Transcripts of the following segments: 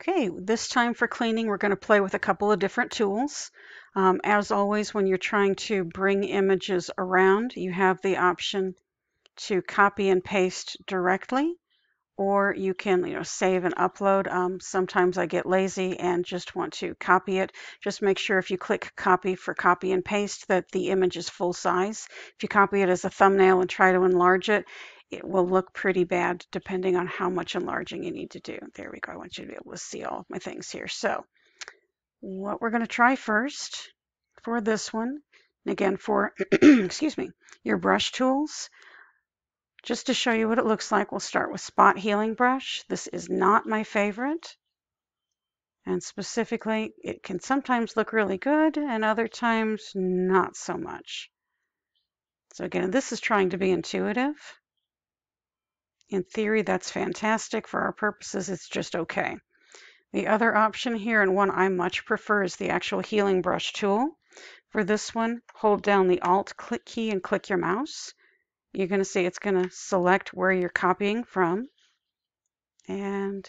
Okay, this time for cleaning, we're going to play with a couple of different tools. As always, when you're trying to bring images around, you have the option to copy and paste directly, or you can, save and upload. Sometimes I get lazy and just want to copy it. Just make sure if you click copy for copy and paste that the image is full size. If you copy it as a thumbnail and try to enlarge it, it will look pretty bad depending on how much enlarging you need to do. There we go. I want you to be able to see all of my things here. So what we're going to try first for this one, and again for, excuse me, your brush tools, just to show you what it looks like, we'll start with Spot Healing Brush. This is not my favorite. And specifically, it can sometimes look really good and other times not so much. So again, this is trying to be intuitive. In theory, that's fantastic. For our purposes, it's just okay. The other option here, and one I much prefer, is the actual healing brush tool. For this one, hold down the Alt key and click your mouse. You're going to see it's going to select where you're copying from. And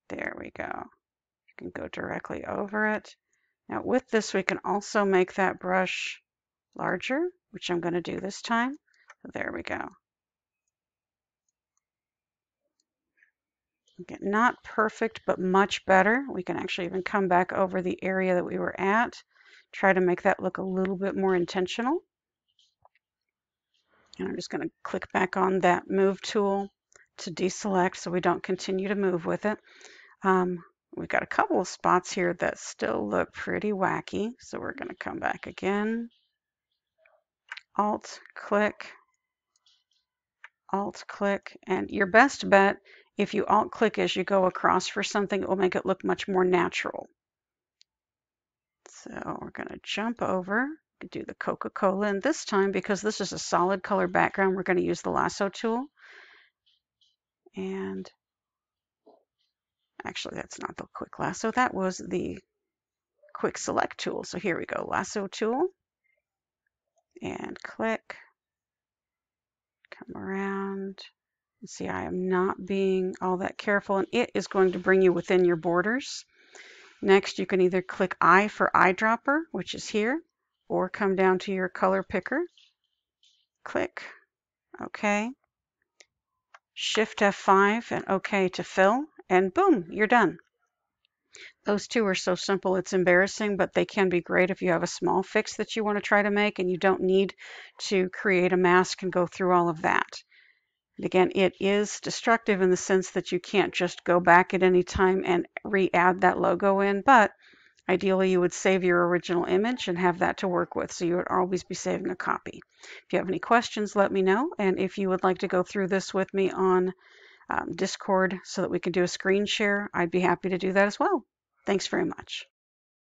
there we go. You can go directly over it. Now with this, we can also make that brush larger, which I'm going to do this time. So there we go. Okay, not perfect, but much better. We can actually even come back over the area that we were at, try to make that look a little bit more intentional. And I'm just going to click back on that move tool to deselect so we don't continue to move with it. We've got a couple of spots here that still look pretty wacky, so we're going to come back again. Alt click, and your best bet, if you alt click as you go across for something, it will make it look much more natural. So we're going to jump over, do the Coca-Cola, and this time, because this is a solid color background, we're going to use the lasso tool. And actually, that's not the quick lasso, that was the quick select tool. So here we go, lasso tool, and click, come around. See, I am not being all that careful, and it is going to bring you within your borders. Next, you can either click I for eyedropper, which is here, or come down to your color picker, click OK, Shift F5 and OK to fill, and boom, you're done. Those two are so simple it's embarrassing, but they can be great if you have a small fix that you want to try to make and you don't need to create a mask and go through all of that. And again, it is destructive in the sense that you can't just go back at any time and re-add that logo in, but ideally you would save your original image and have that to work with, so you would always be saving a copy. If you have any questions, let me know, and if you would like to go through this with me on Discord so that we can do a screen share, I'd be happy to do that as well. Thanks very much.